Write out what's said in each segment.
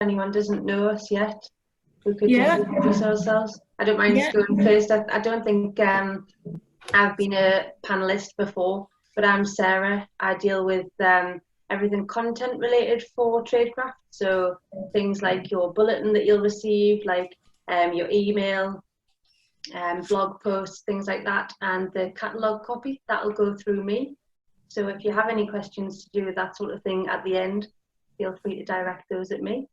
anyone doesn't know us yet, we could Yeah. just introduce ourselves. I don't mind going first. I don't think I've been a panelist before, but I'm Sarah. I deal with everything content related for Traidcraft. So things like your bulletin that you'll receive, like your email, blog posts, things like that, and the catalogue copy, that'll go through me. So if you have any questions to do with that sort of thing at the end, feel free to direct those at me.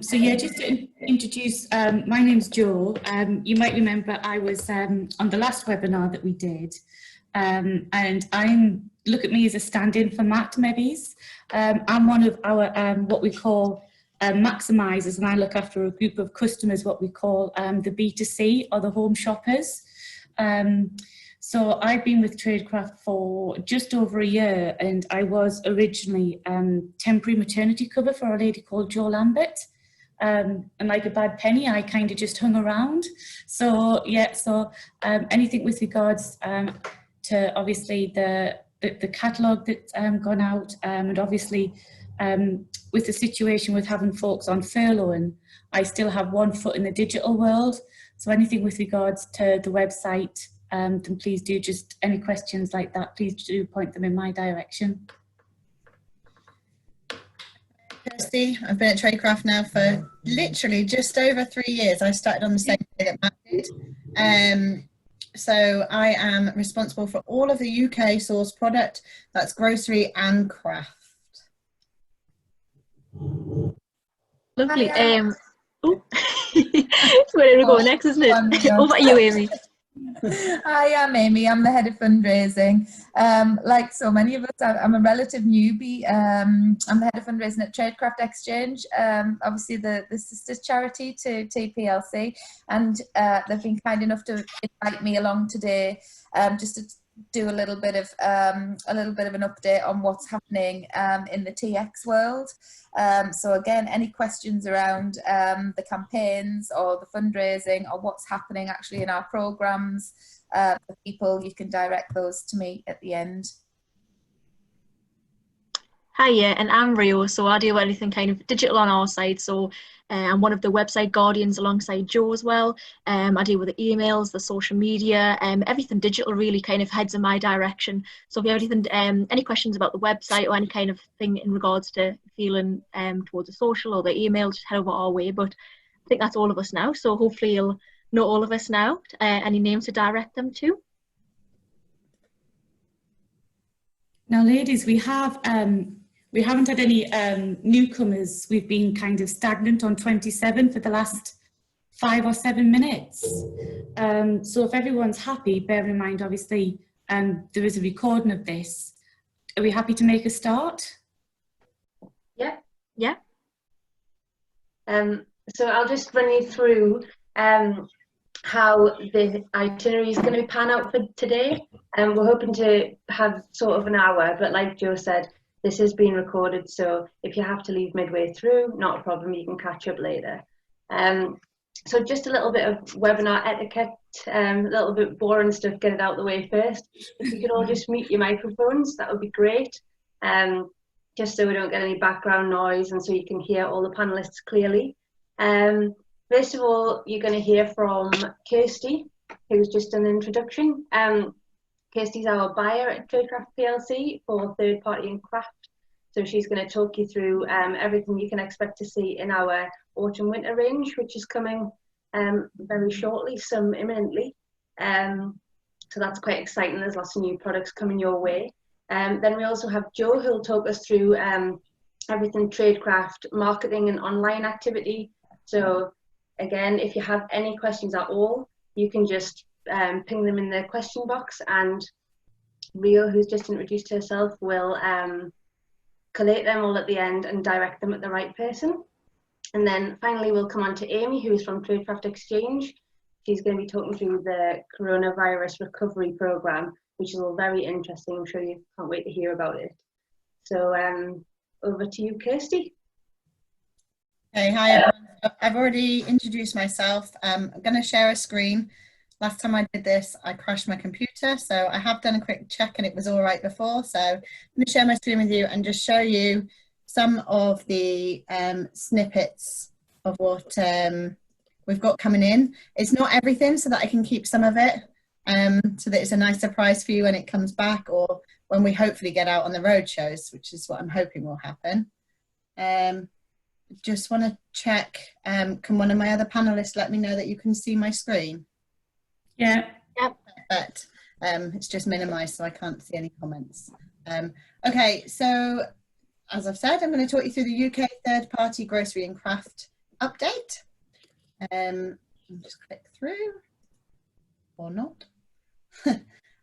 So yeah, just to introduce, my name's Jo. You might remember I was on the last webinar that we did, and look at me as a stand-in for Matt Mebbys. I'm one of our what we call maximisers, and I look after a group of customers, what we call the B2C, or the home shoppers. So I've been with Traidcraft for just over a year, and I was originally temporary maternity cover for a lady called Jo Lambert. And like a bad penny, I kind of just hung around. So yeah, anything with regards to obviously the catalogue that's gone out, and obviously with the situation with having folks on furlough, and I still have one foot in the digital world. So anything with regards to the website, then please do, just any questions like that, please do point them in my direction. Kirsty, I've been at Traidcraft now for literally just over 3 years. I started on the same day that Matt did. So I am responsible for all of the UK source product, that's grocery and craft. Lovely. Where we go next, isn't it? Over to you, Amy. Hi, I'm Amy. I'm the head of fundraising. Like so many of us, I'm a relative newbie. I'm the head of fundraising at Traidcraft Exchange, obviously the sister charity to TPLC, and they've been kind enough to invite me along today just to do a little bit of an update on what's happening in the TX world. So again, any questions around the campaigns or the fundraising or what's happening actually in our programs for people, you can direct those to me at the end. Hiya, and I'm Rio, so I do anything kind of digital on our side. So I'm one of the website guardians alongside Jo as well. I deal with the emails, the social media, everything digital really kind of heads in my direction. So if you have anything, any questions about the website or any kind of thing in regards to feeling towards the social or the email, just head over our way. But I think that's all of us now. So hopefully you'll know all of us now, any names to direct them to. Now, ladies, we haven't had any newcomers. We've been kind of stagnant on 27 for the last 5 or 7 minutes. So if everyone's happy, bear in mind, obviously, there is a recording of this. Are we happy to make a start? Yeah. Yeah. So I'll just run you through how the itinerary is going to pan out for today. We're hoping to have sort of an hour, but like Jo said, this is being recorded, so if you have to leave midway through, not a problem, you can catch up later. So just a little bit of webinar etiquette, a little bit boring stuff, get it out of the way first. If you could all just mute your microphones, that would be great, just so we don't get any background noise and so you can hear all the panelists clearly. First of all, you're going to hear from Kirsty, who's just an introduction. Kirsty's our buyer at Traidcraft PLC for third party and craft. So she's going to talk you through everything you can expect to see in our autumn winter range, which is coming very shortly, some imminently. So that's quite exciting. There's lots of new products coming your way. Then we also have Jo, who'll talk us through everything Traidcraft marketing and online activity. So again, if you have any questions at all, you can just ping them in the question box, and Rio, who's just introduced herself, will collate them all at the end and direct them at the right person. And then finally we'll come on to Amy, who's from Traidcraft Exchange. She's going to be talking through the coronavirus recovery program, which is all very interesting. I'm sure you can't wait to hear about it. So over to you, Kirsty. Hey, hi everyone. I've already introduced myself. I'm going to share a screen. Last time I did this, I crashed my computer, so I have done a quick check and it was all right before. So I'm going to share my screen with you and just show you some of the snippets of what we've got coming in. It's not everything, so that I can keep some of it, so that it's a nice surprise for you when it comes back, or when we hopefully get out on the road shows, which is what I'm hoping will happen. Just want to check, can one of my other panelists let me know that you can see my screen? Yeah. Yep. But it's just minimized, so I can't see any comments. Okay, so as I've said, I'm going to talk you through the UK third-party grocery and craft update. Just click through, or not.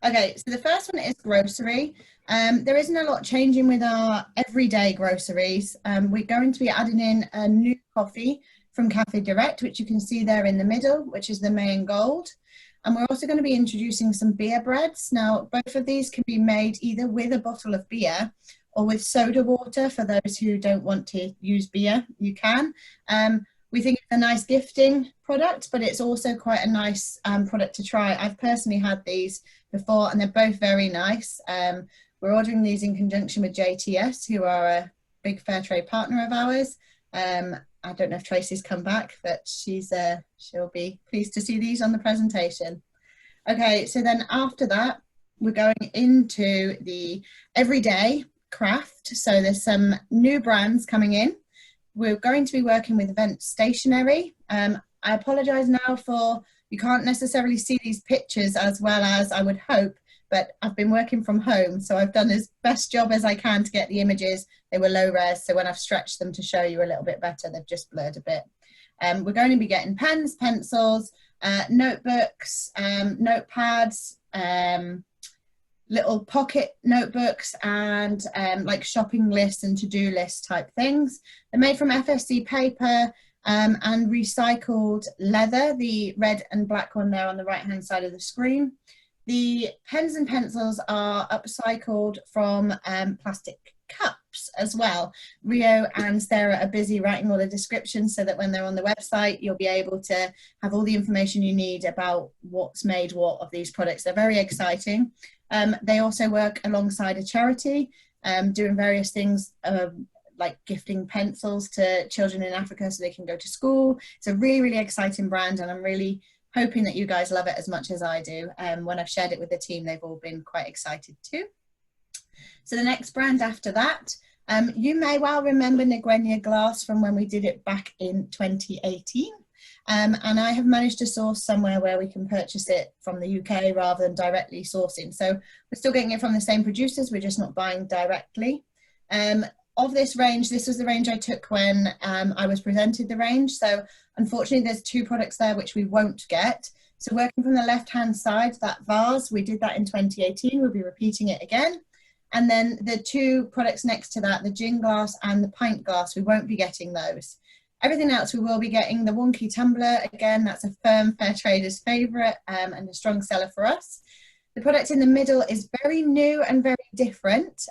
Okay, so the first one is grocery. There isn't a lot changing with our everyday groceries. We're going to be adding in a new coffee from Cafe Direct, which you can see there in the middle, which is the main gold. And we're also going to be introducing some beer breads. Now, both of these can be made either with a bottle of beer or with soda water. For those who don't want to use beer, you can. We think it's a nice gifting product, but it's also quite a nice product to try. I've personally had these before, and they're both very nice. We're ordering these in conjunction with JTS, who are a big fair trade partner of ours. I don't know if Tracy's come back, but she'll be pleased to see these on the presentation. Okay, so then after that, we're going into the everyday craft. So there's some new brands coming in. We're going to be working with Event Stationery. I apologise now for, you can't necessarily see these pictures as well as I would hope, but I've been working from home, so I've done as best job as I can to get the images. They were low res, so when I've stretched them to show you a little bit better, they've just blurred a bit. We're going to be getting pens, pencils, notebooks, notepads, little pocket notebooks, and like shopping lists and to-do list type things. They're made from FSC paper and recycled leather, the red and black one there on the right hand side of the screen. The pens and pencils are upcycled from plastic cups as well. Rio and Sarah are busy writing all the descriptions so that when they're on the website, you'll be able to have all the information you need about what's made what of these products. They're very exciting. They also work alongside a charity, doing various things like gifting pencils to children in Africa so they can go to school. It's a really, really exciting brand, and I'm really hoping that you guys love it as much as I do. When I've shared it with the team, they've all been quite excited too. So the next brand after that, you may well remember Nguenya glass from when we did it back in 2018. And I have managed to source somewhere where we can purchase it from the UK rather than directly sourcing. So we're still getting it from the same producers, we're just not buying directly. Of this range, this was the range I took when I was presented the range. So unfortunately, there's two products there which we won't get. So working from the left-hand side, that vase, we did that in 2018. We'll be repeating it again. And then the two products next to that, the gin glass and the pint glass, we won't be getting those. Everything else we will be getting. The Wonky Tumbler, again, that's a firm fair trader's favourite and a strong seller for us. The product in the middle is very new and very different.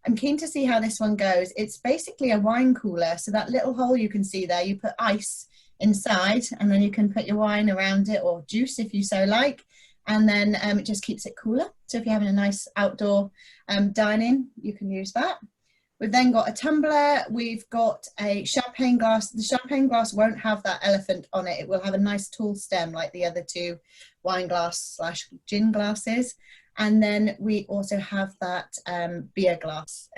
I'm keen to see how this one goes. It's basically a wine cooler. So that little hole you can see there, you put ice inside and then you can put your wine around it, or juice if you so like. And then it just keeps it cooler. So if you're having a nice outdoor dining, you can use that. We've then got a tumbler. We've got a champagne glass. The champagne glass won't have that elephant on it. It will have a nice tall stem like the other two wine glass / gin glasses. And then we also have that beer glass,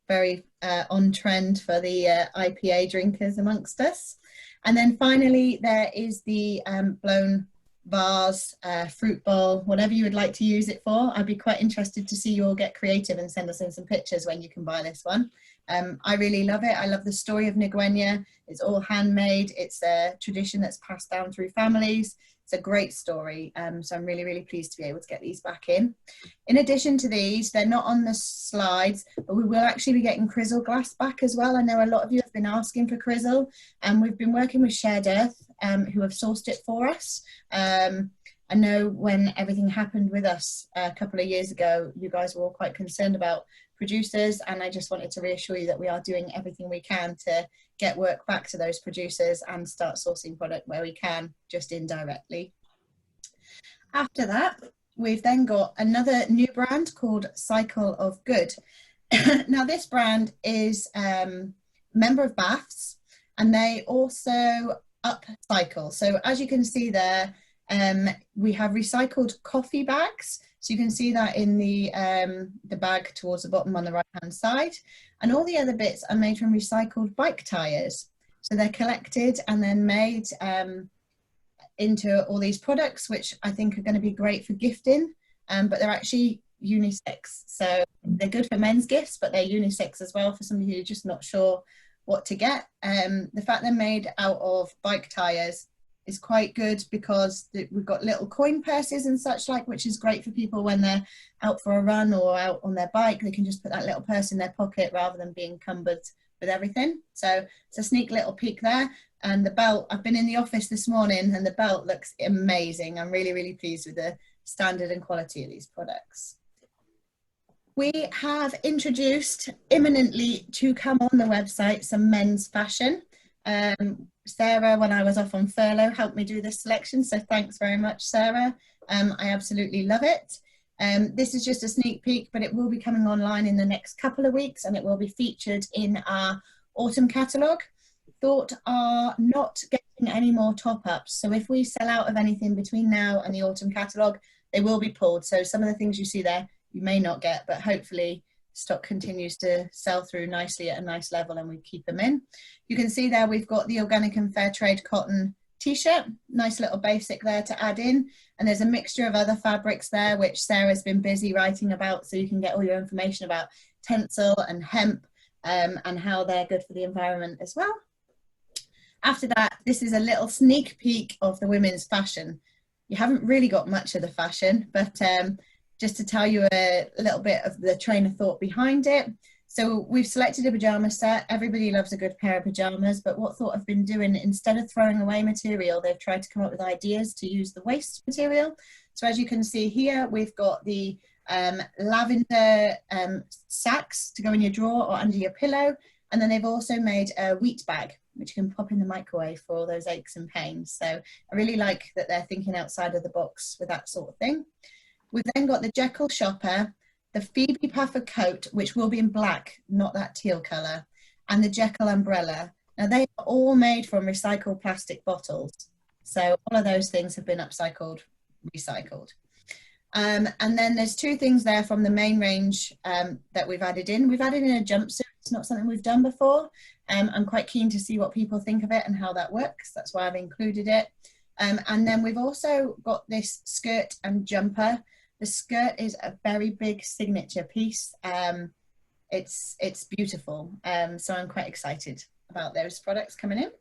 very on trend for the IPA drinkers amongst us. And then finally, there is the blown vase, fruit bowl, whatever you would like to use it for. I'd be quite interested to see you all get creative and send us in some pictures when you can buy this one. I really love it. I love the story of Nguenya. It's all handmade. It's a tradition that's passed down through families. It's a great story. So I'm really, really pleased to be able to get these back in. In addition to these, they're not on the slides, but we will actually be getting Crizzle glass back as well. I know a lot of you have been asking for Crizzle, and we've been working with Shared Earth, who have sourced it for us. I know when everything happened with us a couple of years ago, you guys were all quite concerned about producers, and I just wanted to reassure you that we are doing everything we can to get work back to those producers and start sourcing product where we can, just indirectly. After that, we've then got another new brand called Cycle of Good. Now this brand is a member of Baths, and they also upcycle. So as you can see there, we have recycled coffee bags. So you can see that in the bag towards the bottom on the right hand side. And all the other bits are made from recycled bike tyres. So they're collected and then made into all these products, which I think are going to be great for gifting, but they're actually unisex. So they're good for men's gifts, but they're unisex as well for somebody who's just not sure what to get. The fact they're made out of bike tyres is quite good because we've got little coin purses and such like, which is great for people when they're out for a run or out on their bike. They can just put that little purse in their pocket rather than being cumbered with everything. So it's a sneak little peek there. And the belt, I've been in the office this morning and the belt looks amazing. I'm really, really pleased with the standard and quality of these products. We have introduced imminently to come on the website some men's fashion. Sarah, when I was off on furlough, helped me do this selection, so thanks very much, Sarah. I absolutely love it. This is just a sneak peek, but it will be coming online in the next couple of weeks, and it will be featured in our autumn catalogue. Thought are not getting any more top-ups, so if we sell out of anything between now and the autumn catalogue, they will be pulled. So some of the things you see there you may not get, but hopefully stock continues to sell through nicely at a nice level and we keep them in. You can see there we've got the organic and fair trade cotton t-shirt, nice little basic there to add in, and there's a mixture of other fabrics there which Sarah's been busy writing about, so you can get all your information about tencel and hemp and how they're good for the environment as well. After that, this is a little sneak peek of the women's fashion. You haven't really got much of the fashion, but just to tell you a little bit of the train of thought behind it. So we've selected a pyjama set. Everybody loves a good pair of pajamas, but what Thought have been doing, instead of throwing away material, they've tried to come up with ideas to use the waste material. So as you can see here, we've got the lavender sacks to go in your drawer or under your pillow. And then they've also made a wheat bag, which you can pop in the microwave for all those aches and pains. So I really like that they're thinking outside of the box with that sort of thing. We've then got the Jekyll Shopper, the Phoebe Puffer coat, which will be in black, not that teal colour, and the Jekyll umbrella. Now they are all made from recycled plastic bottles. So all of those things have been upcycled, recycled. And then there's two things there from the main range that we've added in. We've added in a jumpsuit. It's not something we've done before. I'm quite keen to see what people think of it and how that works. That's why I've included it. And then we've also got this skirt and jumper. The skirt is a very big signature piece. It's beautiful. So I'm quite excited about those products coming in.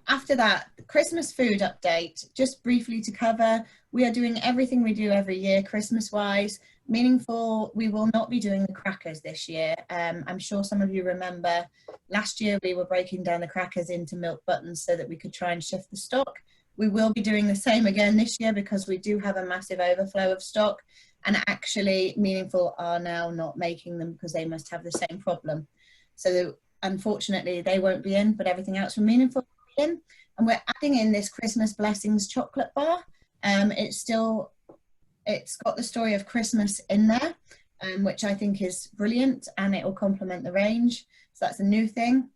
After that, Christmas food update, just briefly to cover, we are doing everything we do every year Christmas-wise. Meaningful, we will not be doing the crackers this year. I'm sure some of you remember last year we were breaking down the crackers into milk buttons so that we could try and shift the stock. We will be doing the same again this year because we do have a massive overflow of stock, and actually Meaningful are now not making them because they must have the same problem. So unfortunately they won't be in, but everything else from Meaningful will be in. And we're adding in this Christmas Blessings chocolate bar. It's got the story of Christmas in there, which I think is brilliant, and it will complement the range. So that's a new thing.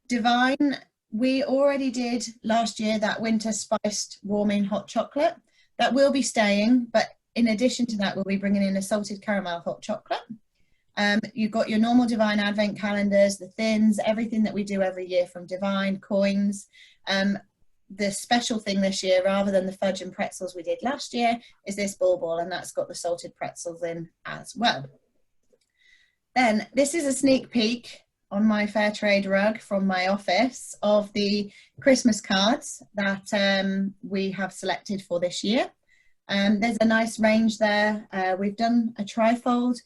Divine, we already did last year that winter spiced warming hot chocolate. That will be staying, but in addition to that, we'll be bringing in a salted caramel hot chocolate. You've got your normal Divine advent calendars, the thins, everything that we do every year from Divine, coins. The special thing this year, rather than the fudge and pretzels we did last year, is this ball, and that's got the salted pretzels in as well. Then this is a sneak peek on my fair trade rug from my office of the Christmas cards that we have selected for this year. There's a nice range there. We've done a trifold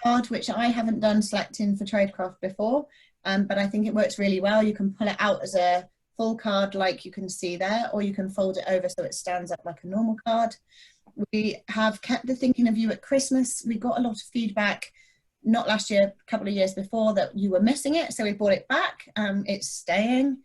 card, which I haven't done selecting for Traidcraft before, but I think it works really well. You can pull it out as a full card like you can see there, or you can fold it over so it stands up like a normal card. We have kept the Thinking of You at Christmas. We got a lot of feedback, not last year, a couple of years before, that you were missing it, so we brought it back. It's staying,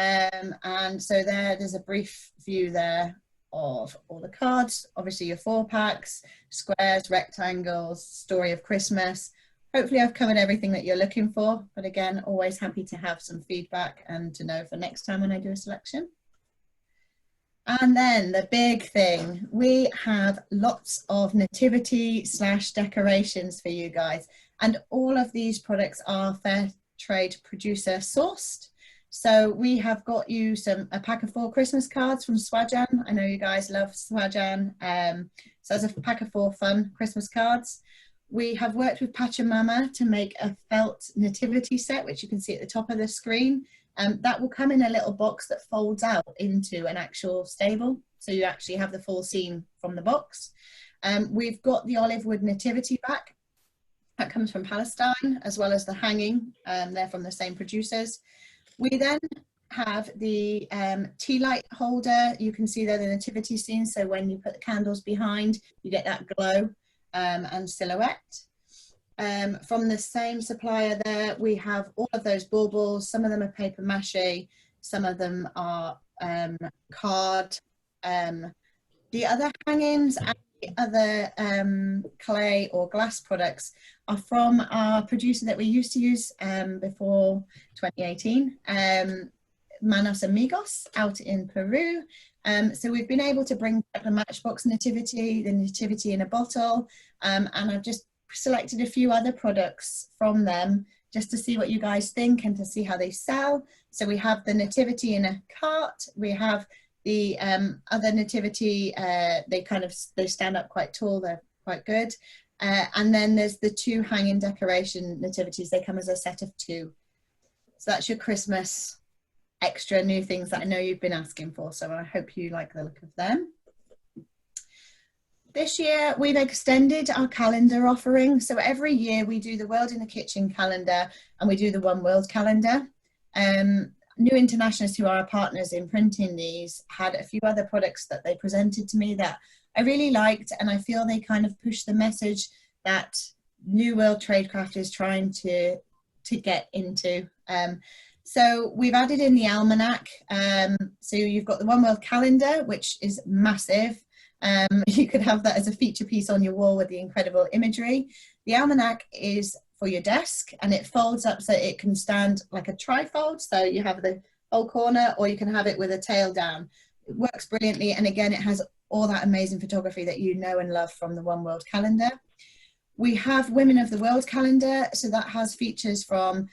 and so there's a brief view there of all the cards. Obviously your 4 packs, squares, rectangles, story of Christmas, hopefully I've covered everything that you're looking for, but again, always happy to have some feedback and to know for next time when I do a selection. And then the big thing, we have lots of nativity / decorations for you guys. And all of these products are fair trade producer sourced. So we have got you a pack of 4 Christmas cards from Swajan. I know you guys love Swajan. So there's a pack of 4 fun Christmas cards. We have worked with Pachamama to make a felt nativity set, which you can see at the top of the screen. That will come in a little box that folds out into an actual stable. So you actually have the full scene from the box. We've got the olive wood nativity back. That comes from Palestine, as well as the hanging. They're from the same producers. We then have the tea light holder. You can see there the nativity scene. So when you put the candles behind, you get that glow and silhouette. From the same supplier there, we have all of those baubles. Some of them are paper mache, some of them are card. The other hangings and the other clay or glass products are from our producer that we used to use before 2018, Manos Amigos out in Peru. So we've been able to bring back the Matchbox nativity, the nativity in a bottle, and I've just selected a few other products from them just to see what you guys think and to see how they sell. So we have the nativity in a cart, we have the other nativity, they stand up quite tall, they're quite good, and then there's the 2 hanging decoration nativities. They come as a set of 2. So that's your Christmas extra new things that I know you've been asking for, so I hope you like the look of them. This year we've extended our calendar offering. So every year we do the World in the Kitchen calendar and we do the One World calendar. New Internationals, who are our partners in printing these, had a few other products that they presented to me that I really liked, and I feel they kind of push the message that New World Traidcraft is trying to get into. So we've added in the almanac. So you've got the One World calendar, which is massive. You could have that as a feature piece on your wall with the incredible imagery. The almanac is for your desk and it folds up so it can stand like a trifold. So you have the whole corner, or you can have it with a tail down. It works brilliantly. And again, it has all that amazing photography that you know and love from the One World calendar. We have Women of the World calendar. So that has features from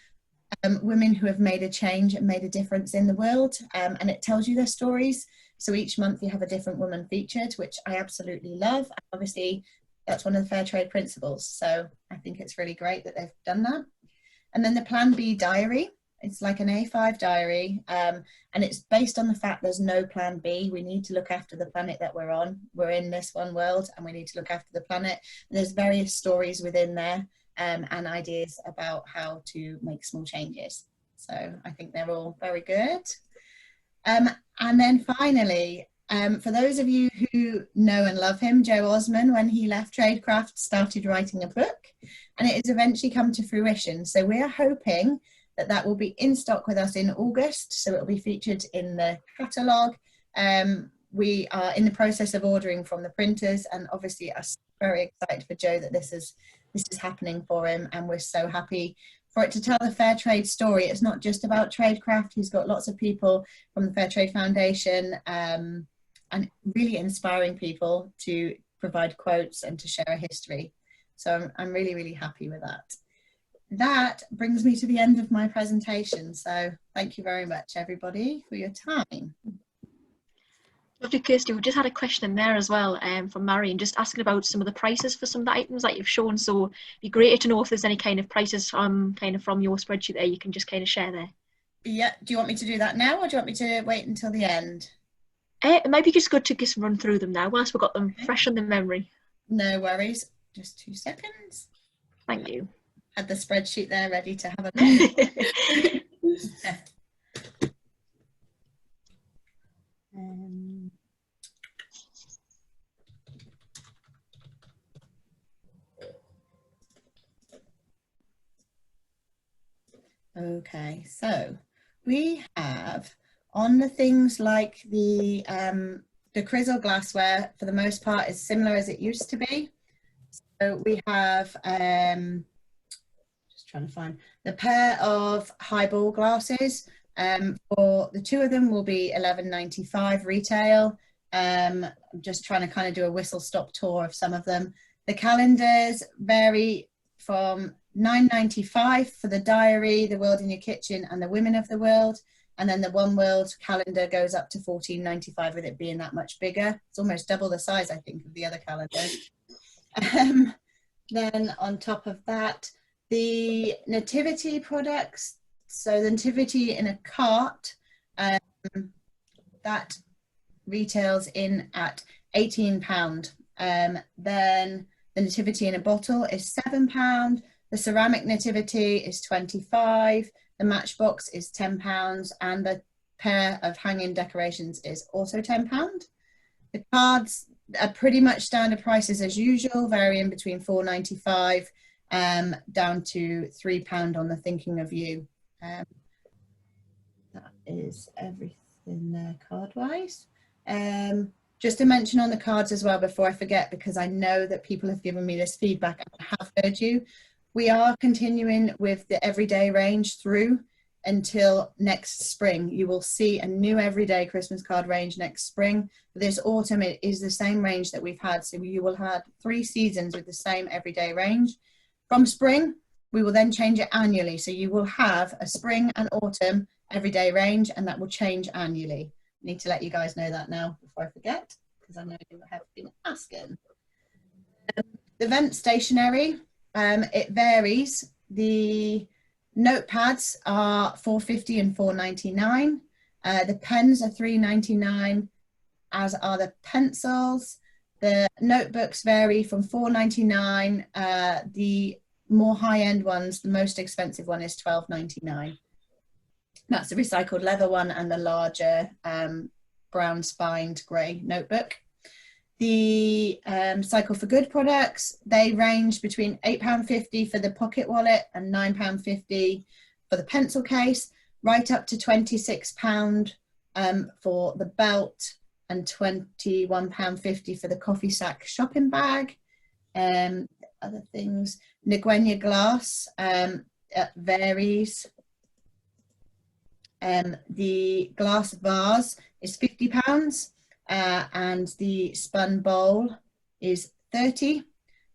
women who have made a change and made a difference in the world, and it tells you their stories. So each month you have a different woman featured, which I absolutely love. And obviously that's one of the fair trade principles, so I think it's really great that they've done that. And then the Plan B diary, it's like an A5 diary, and it's based on the fact there's no plan B. We need to look after the planet that we're on. We're in this one world and we need to look after the planet. And there's various stories within there and ideas about how to make small changes. So I think they're all very good. And then finally, for those of you who know and love him, Joe Osmond, when he left Traidcraft, started writing a book, and it has eventually come to fruition. So we are hoping that that will be in stock with us in August. So it will be featured in the catalogue. We are in the process of ordering from the printers, and obviously are very excited for Joe that this is happening for him, and we're so happy for it to tell the fair trade story. It's not just about Traidcraft. He's got lots of people from the Fair Trade Foundation and really inspiring people to provide quotes and to share a history. So I'm really, really happy with that. That brings me to the end of my presentation. So thank you very much, everybody, for your time. Lovely, Kirsty. We just had a question in there as well from Marion, just asking about some of the prices for some of the items that you've shown. So it'd be great to know if there's any kind of prices kind of from your spreadsheet there you can just kind of share there. Yeah, do you want me to do that now, or do you want me to wait until the end? It might be just good to just run through them now whilst we've got them fresh on the memory. No worries. Just 2 seconds. Thank you. Had the spreadsheet there ready to have a look. Okay, so we have on the things like the Crizzle glassware, for the most part, is similar as it used to be. So we have trying to find the pair of Highball glasses. For the two of them will be £11.95 retail. I'm just trying to kind of do a whistle-stop tour of some of them. The calendars vary from £9.95 for the diary, the World in Your Kitchen, and the Women of the World. And then the One World calendar goes up to £14.95 with it being that much bigger. It's almost double the size, I think, of the other calendars. Then on top of that, the nativity products. So the nativity in a cart, that retails in at £18. Then the nativity in a bottle is £7. The ceramic nativity is £25. The matchbox is £10, and the pair of hanging decorations is also £10. The cards are pretty much standard prices as usual, varying between £4.95 down to £3 on the Thinking of You. That is everything there card-wise. Just to mention on the cards as well before I forget, because I know that people have given me this feedback and I have heard you. We are continuing with the everyday range through until next spring. You will see a new everyday Christmas card range next spring. This autumn it is the same range that we've had, so you will have 3 seasons with the same everyday range. From spring we will then change it annually, so you will have a spring and autumn everyday range, and that will change annually. I need to let you guys know that now before I forget, because I know you have been asking. The Vent stationery, it varies. The notepads are £4.50 and £4.99. The pens are £3.99, as are the pencils. The notebooks vary from £4.99. The more high-end ones, the most expensive one is £12.99. That's the recycled leather one and the larger brown spined grey notebook. The Cycle for Good products, they range between £8.50 for the pocket wallet and £9.50 for the pencil case, right up to £26 for the belt and £21.50 for the coffee sack shopping bag. Other things, Nguenya glass, it varies. The glass vase is £50. And the spun bowl is £30.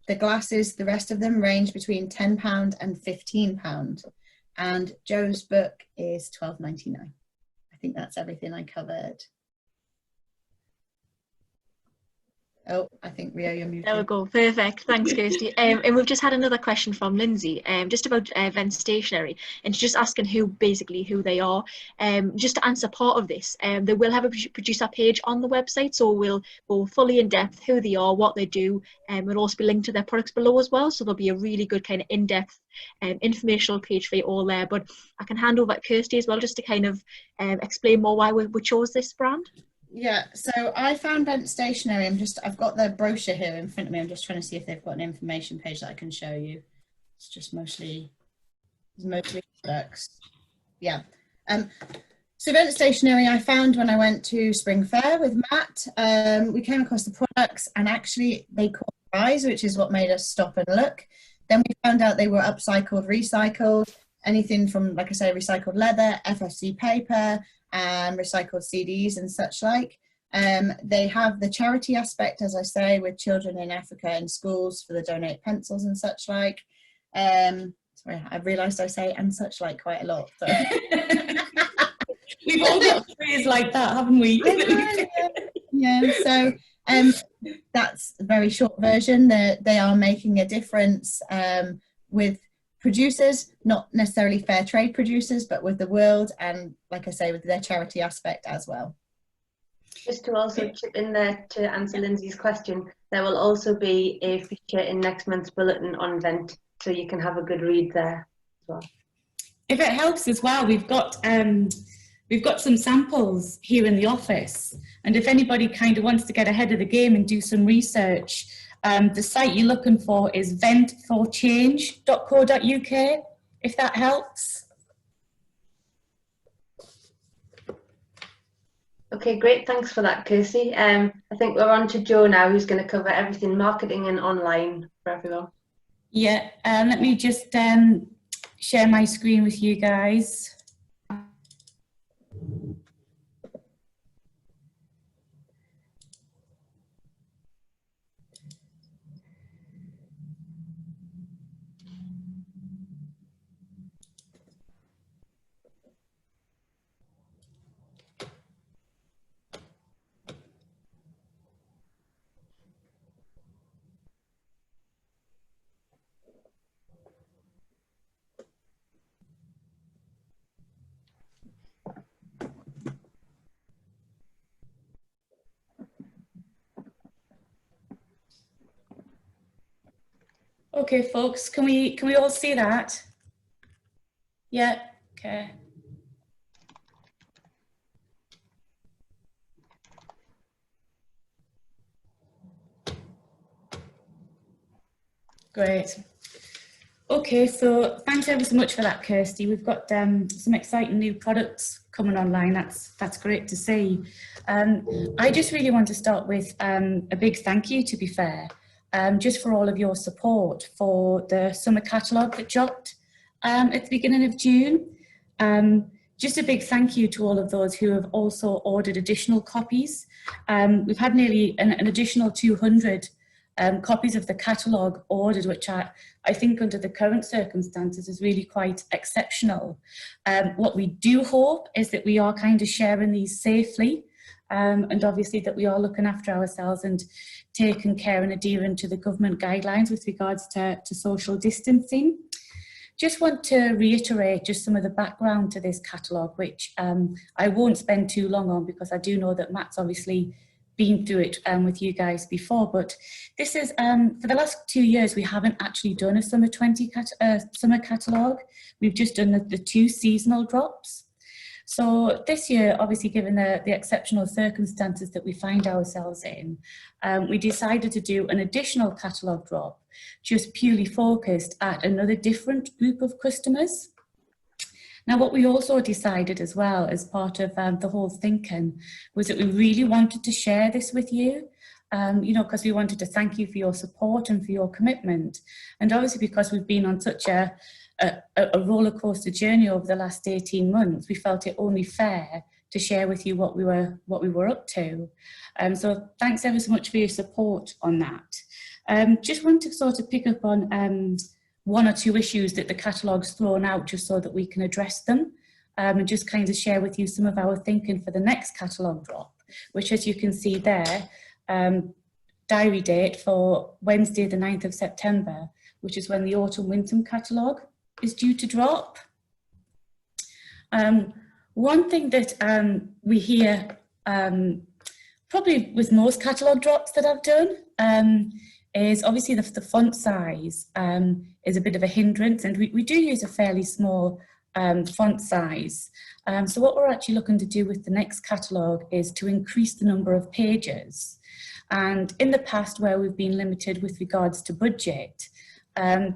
The glasses, the rest of them range between £10 and £15. And Joe's book is £12.99. I think that's everything I covered. Oh, I think Rio, you're muted. There we go, perfect. Thanks, Kirsty. And we've just had another question from Lindsay, just about Vent Stationery, and she's just asking who they are. Just to answer part of this, they will have a producer page on the website, so we'll go fully in depth who they are, what they do, and we'll also be linked to their products below as well. So there'll be a really good kind of in-depth informational page for you all there. But I can hand over to Kirsty as well, just to kind of explain more why we chose this brand. Yeah, so I found Vent Stationery. I've got the brochure here in front of me. I'm just trying to see if they've got an information page that I can show you. It's just mostly products. Yeah. So Vent Stationery I found when I went to Spring Fair with Matt. We came across the products and actually they caught our eyes, which is what made us stop and look. Then we found out they were upcycled, recycled, anything from, like I say, recycled leather, FFC paper, and recycled CDs and such like. They have the charity aspect, as I say, with children in Africa in schools for the donate pencils and such like. Sorry, I've realised I say and such like quite a lot. So. We've all got phrase like that, haven't we? Yeah, so that's a very short version. They are making a difference with producers, not necessarily fair trade producers, but with the world, and like I say, with their charity aspect as well. Just to also chip in there to answer Lindsay's question, there will also be a feature in next month's bulletin on Vent, so you can have a good read there as well. If it helps as well, we've got some samples here in the office, and if anybody kind of wants to get ahead of the game and do some research, the site you're looking for is ventforchange.co.uk, if that helps. Okay, great. Thanks for that, Kirsty. I think we're on to Joe now, who's going to cover everything marketing and online for everyone. Yeah, let me just share my screen with you guys. Okay, folks, can we all see that? Yeah, okay. Great. Okay, so thanks ever so much for that, Kirsty. We've got some exciting new products coming online. That's great to see. I just really want to start with a big thank you, to be fair, just for all of your support for the summer catalogue that dropped at the beginning of June. Just a big thank you to all of those who have also ordered additional copies. We've had nearly an additional 200 copies of the catalogue ordered, which I think under the current circumstances is really quite exceptional. What we do hope is that we are kind of sharing these safely, and obviously that we are looking after ourselves and taking care and adhering to the government guidelines with regards to social distancing. Just want to reiterate just some of the background to this catalogue, which I won't spend too long on because I do know that Matt's obviously been through it with you guys before, but this is, for the last 2 years, we haven't actually done a summer summer catalogue. We've just done the 2 seasonal drops. So this year, obviously given the exceptional circumstances that we find ourselves in, we decided to do an additional catalogue drop, just purely focused at another different group of customers. Now, what we also decided as well as part of the whole thinking was that we really wanted to share this with you, you know, because we wanted to thank you for your support and for your commitment. And obviously because we've been on such a roller coaster journey over the last 18 months, we felt it only fair to share with you what we were up to. So thanks ever so much for your support on that. Just want to sort of pick up on 1 or 2 issues that the catalogue's thrown out just so that we can address them, and just kind of share with you some of our thinking for the next catalogue drop, which, as you can see there, diary date for Wednesday the 9th of September, which is when the autumn winter catalogue is due to drop. One thing that we hear probably with most catalogue drops that I've done is obviously the font size is a bit of a hindrance, and we do use a fairly small font size. So what we're actually looking to do with the next catalogue is to increase the number of pages. And in the past, where we've been limited with regards to budget,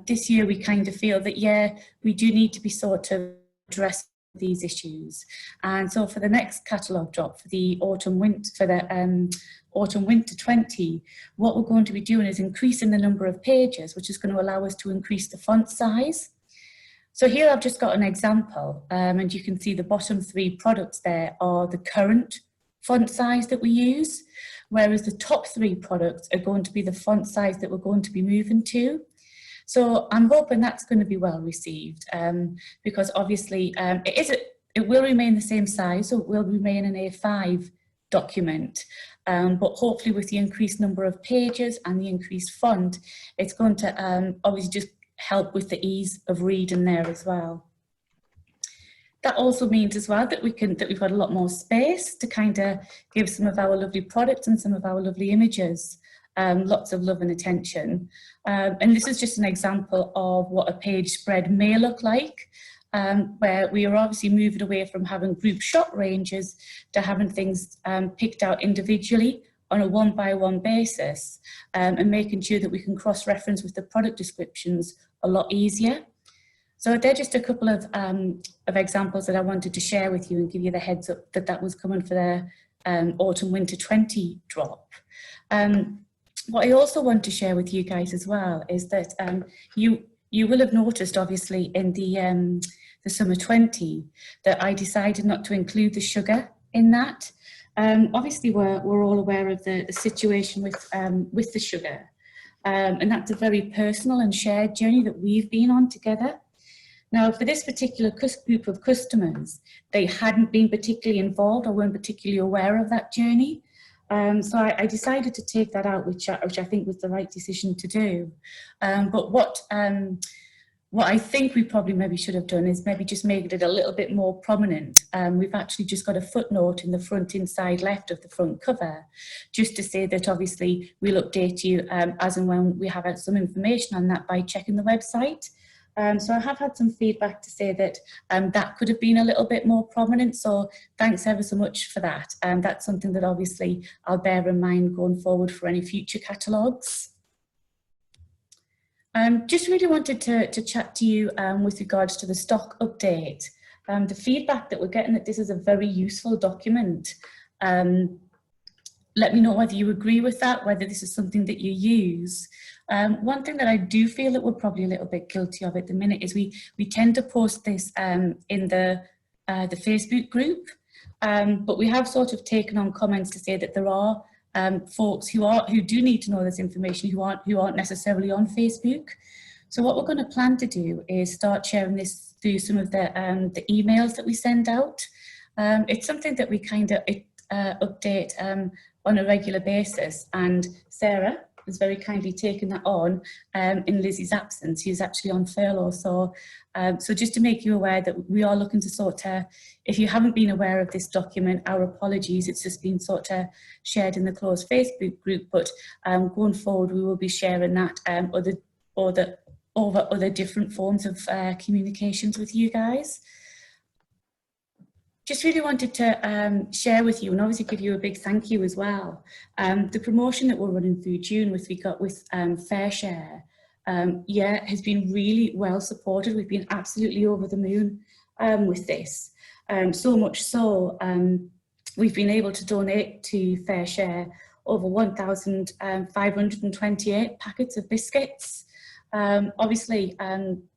this year we kind of feel that, yeah, we do need to be sort of addressing these issues. And so for the next catalogue drop, for the autumn winter 20, what we're going to be doing is increasing the number of pages, which is going to allow us to increase the font size. So here I've just got an example, and you can see the bottom 3 products there are the current font size that we use, whereas the top 3 products are going to be the font size that we're going to be moving to. So I'm hoping that's going to be well received, because obviously it will remain the same size, so it will remain an A5 document, but hopefully with the increased number of pages and the increased font, it's going to obviously just help with the ease of reading there as well. That also means as well that we've got a lot more space to kind of give some of our lovely products and some of our lovely images lots of love and attention. And this is just an example of what a page spread may look like, where we are obviously moving away from having group shot ranges to having things picked out individually on a 1-by-1 basis, and making sure that we can cross-reference with the product descriptions a lot easier. So they're just a couple of examples that I wanted to share with you and give you the heads up that that was coming for the autumn winter 20 drop. What I also want to share with you guys as well is that you will have noticed, obviously, in the summer 20 that I decided not to include the sugar in that. Obviously, we're all aware of the situation with the sugar, and that's a very personal and shared journey that we've been on together. Now, for this particular group of customers, they hadn't been particularly involved or weren't particularly aware of that journey. So I decided to take that out, which I think was the right decision to do. But what I think we probably maybe should have done is maybe just made it a little bit more prominent. We've actually just got a footnote in the front inside left of the front cover, just to say that obviously we'll update you as and when we have some information on that by checking the website. So I have had some feedback to say that that could have been a little bit more prominent, so thanks ever so much for that. That's something that obviously I'll bear in mind going forward for any future catalogues. Just really wanted to chat to you with regards to the stock update. The feedback that we're getting that this is a very useful document. Let me know whether you agree with that, whether this is something that you use. One thing that I do feel that we're probably a little bit guilty of at the minute is we tend to post this in the Facebook group, but we have sort of taken on comments to say that there are folks who do need to know this information who aren't necessarily on Facebook. So what we're going to plan to do is start sharing this through some of the emails that we send out. It's something that we kind of update on a regular basis, and Sarah has very kindly taken that on in Lizzie's absence. She's actually on furlough, so just to make you aware that we are looking to sort of, if you haven't been aware of this document, our apologies, it's just been sort of shared in the closed Facebook group, but going forward we will be sharing that over other different forms of communications with you guys. Just really wanted to share with you and obviously give you a big thank you as well. The promotion that we're running through June with Fair Share, has been really well supported. We've been absolutely over the moon with this. So much so, we've been able to donate to Fair Share over 1,528 packets of biscuits. Obviously,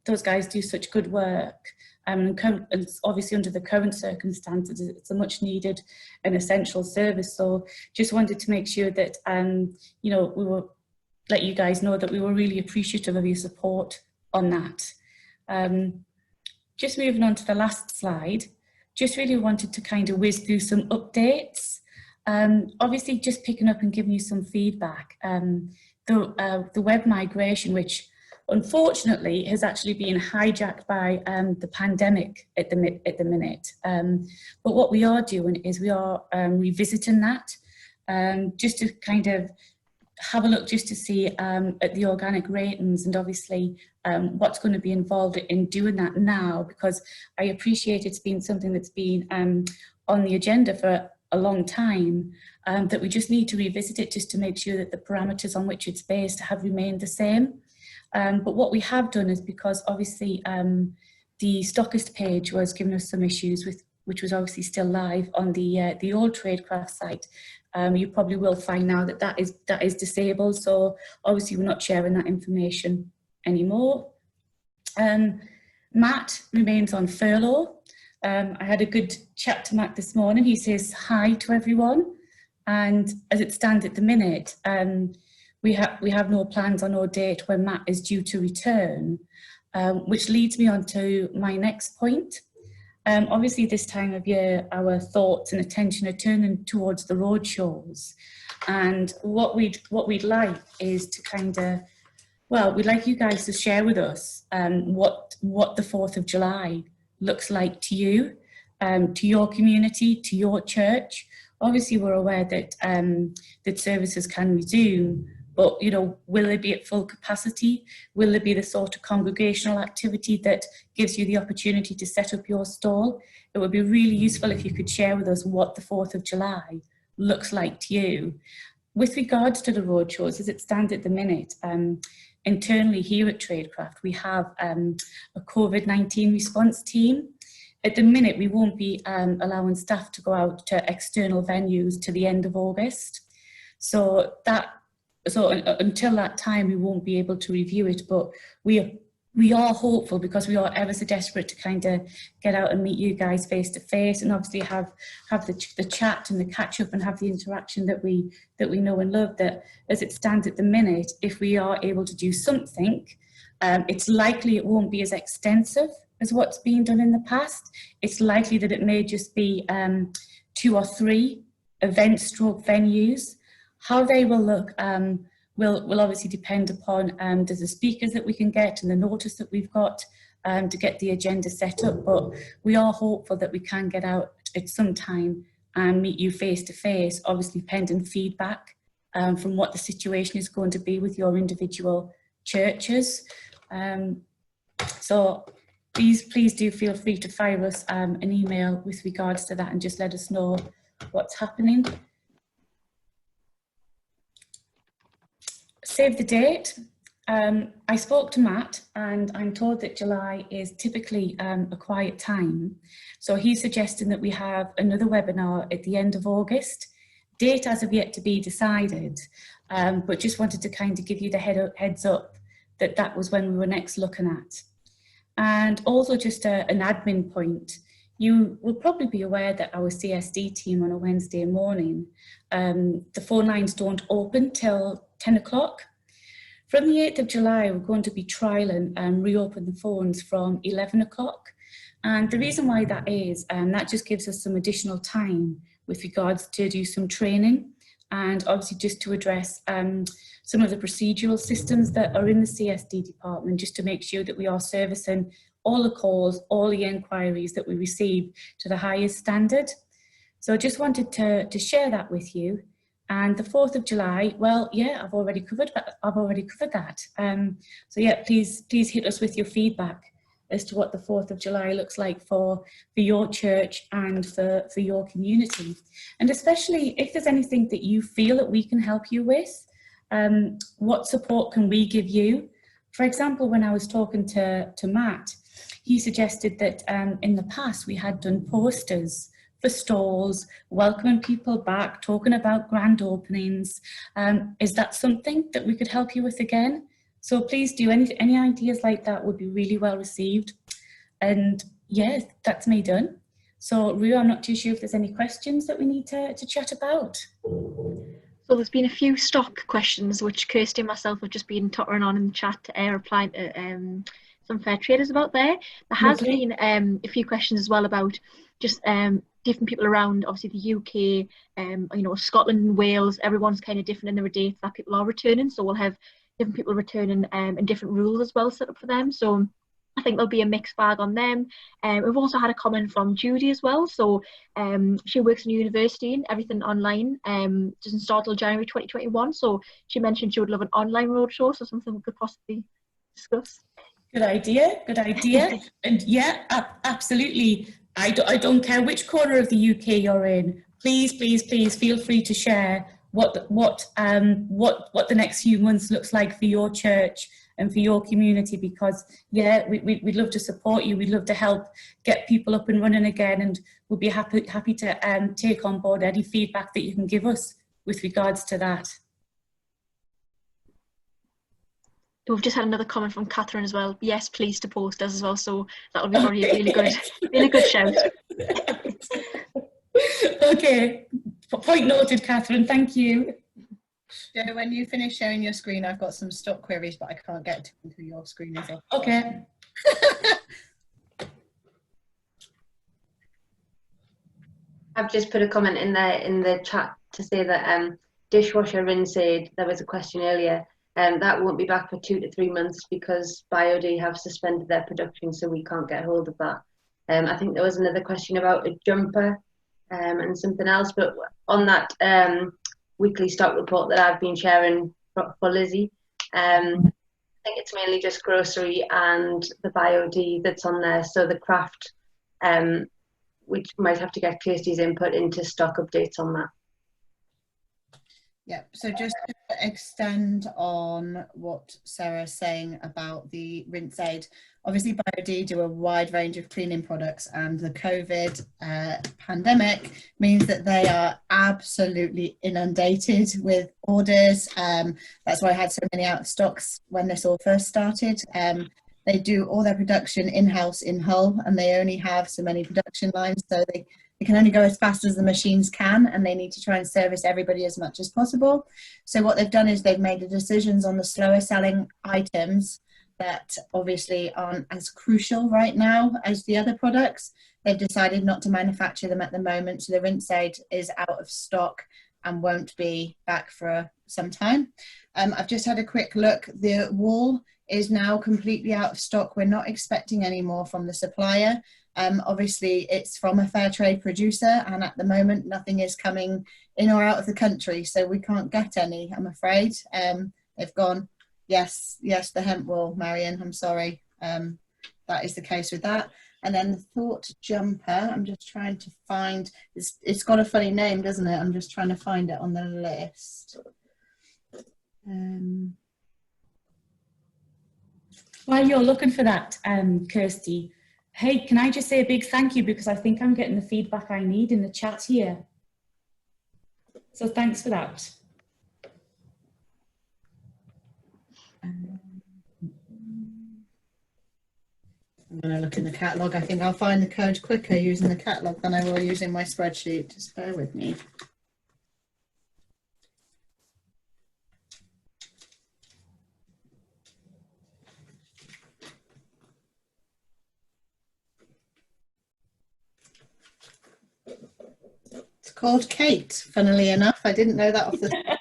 those guys do such good work. And obviously under the current circumstances, it's a much needed and essential service. So just wanted to make sure that, we will let you guys know that we were really appreciative of your support on that. Just moving on to the last slide, just really wanted to kind of whiz through some updates. Obviously just picking up and giving you some feedback. The web migration, which unfortunately has actually been hijacked by the pandemic at the minute. But what we are doing is we are revisiting that just to kind of have a look just to see at the organic ratings and obviously what's going to be involved in doing that now, because I appreciate it's been something that's been on the agenda for a long time, that we just need to revisit it just to make sure that the parameters on which it's based have remained the same. But what we have done is, because obviously the stockist page was giving us some issues with, which was obviously still live on the old Traidcraft site. You probably will find now that that is disabled. So obviously we're not sharing that information anymore. Matt remains on furlough. I had a good chat to Matt this morning. He says hi to everyone, and as it stands at the minute, we have no plans on or date when Matt is due to return, which leads me on to my next point. Obviously this time of year our thoughts and attention are turning towards the road shows, and what we'd like is to kind of, well, we'd like you guys to share with us what the 4th of July looks like to you, to your community, to your church. Obviously we're aware that that services can resume, but will they be at full capacity? Will there be the sort of congregational activity that gives you the opportunity to set up your stall? It would be really useful if you could share with us what the 4th of July looks like to you. With regards to the roadshows, as it stands at the minute, internally here at Traidcraft, we have a COVID-19 response team. At the minute, we won't be allowing staff to go out to external venues to the end of August. So until that time, we won't be able to review it, but we we are hopeful, because we are ever so desperate to kind of get out and meet you guys face to face, and obviously have the chat and the catch up and have the interaction that we know and love, that as it stands at the minute, if we are able to do something, it's likely it won't be as extensive as what's been done in the past. It's likely that it may just be 2 or 3 event stroke venues. How they will look will obviously depend upon the speakers that we can get and the notice that we've got to get the agenda set up, but we are hopeful that we can get out at some time and meet you face to face, obviously pending feedback from what the situation is going to be with your individual churches. So please do feel free to fire us an email with regards to that and just let us know what's happening. Save the date. I spoke to Matt and I'm told that July is typically a quiet time. So he's suggesting that we have another webinar at the end of August. Date as of yet to be decided, but just wanted to kind of give you the heads up that that was when we were next looking at. And also just an admin point. You will probably be aware that our CSD team on a Wednesday morning, the phone lines don't open till 10 o'clock. From the 8th of July, we're going to be trialling and reopen the phones from 11 o'clock. And the reason why that is, that just gives us some additional time with regards to do some training and obviously just to address some of the procedural systems that are in the CSD department, just to make sure that we are servicing all the calls, all the inquiries that we receive to the highest standard. So I just wanted to share that with you. And the 4th of July, well, yeah, I've already covered that. So yeah, please hit us with your feedback as to what the 4th of July looks like for your church and for your community. And especially if there's anything that you feel that we can help you with, what support can we give you? For example, when I was talking to Matt, he suggested that in the past we had done posters for stalls, welcoming people back, talking about grand openings. Is that something that we could help you with again? So please do, any ideas like that would be really well received. And yes, that's me done. So Rue, I'm not too sure if there's any questions that we need to chat about. So there's been a few stock questions which Kirsty and myself have just been tottering on in the chat, replying to some fair traders about there. There has been a few questions as well about just different people around, obviously the UK, you know, Scotland and Wales, everyone's kind of different in their dates that people are returning. So we'll have different people returning and different rules as well set up for them. So I think there'll be a mixed bag on them. We've also had a comment from Judy as well. So she works in university and everything online. Doesn't start till January 2021. So she mentioned she would love an online roadshow, so something we could possibly discuss. Good idea, good idea. And yeah, absolutely. I don't care which corner of the UK you're in. Please feel free to share what the next few months looks like for your church and for your community, because yeah, we'd love to support you. We'd love to help get people up and running again, and we'll be happy to take on board any feedback that you can give us with regards to that. We've just had another comment from Catherine as well. Yes, please to post us as well. So that'll be probably a really good shout. Okay, point noted, Catherine. Thank you. Joe, when you finish sharing your screen, I've got some stock queries, but I can't get to them through your screen as well. Okay. I've just put a comment in there in the chat to say that dishwasher rinse aid, there was a question earlier, that won't be back for 2 to 3 months because BioD have suspended their production, so we can't get hold of that. I think there was another question about a jumper and something else, but on that weekly stock report that I've been sharing for Lizzie, I think it's mainly just grocery and the BioD that's on there, so the craft, which might have to get Kirsty's input into stock updates on that. Yeah, so just to extend on what Sarah's saying about the rinse aid, obviously BioD do a wide range of cleaning products, and the COVID pandemic means that they are absolutely inundated with orders. That's why I had so many out of stocks when this all first started. They do all their production in-house in Hull, and they only have so many production lines, so they can only go as fast as the machines can, and they need to try and service everybody as much as possible. So what they've done is they've made the decisions on the slower selling items that obviously aren't as crucial right now as the other products. They've decided not to manufacture them at the moment, so the rinse aid is out of stock and won't be back for some time. I've just had a quick look. The wool is now completely out of stock. We're not expecting any more from the supplier. Obviously it's from a fair trade producer, and at the moment nothing is coming in or out of the country, so we can't get any, I'm afraid. They've gone, yes, the hemp wool, Marion, I'm sorry. That is the case with that. And then the Thought jumper, I'm just trying to find, it's got a funny name, doesn't it? I'm just trying to find it on the list. While you're looking for that, Kirsty, hey, can I just say a big thank you, because I think I'm getting the feedback I need in the chat here. So thanks for that. I'm going to look in the catalogue. I think I'll find the code quicker using the catalogue than I will using my spreadsheet. Just bear with me. It's called Kate, funnily enough. I didn't know that off the...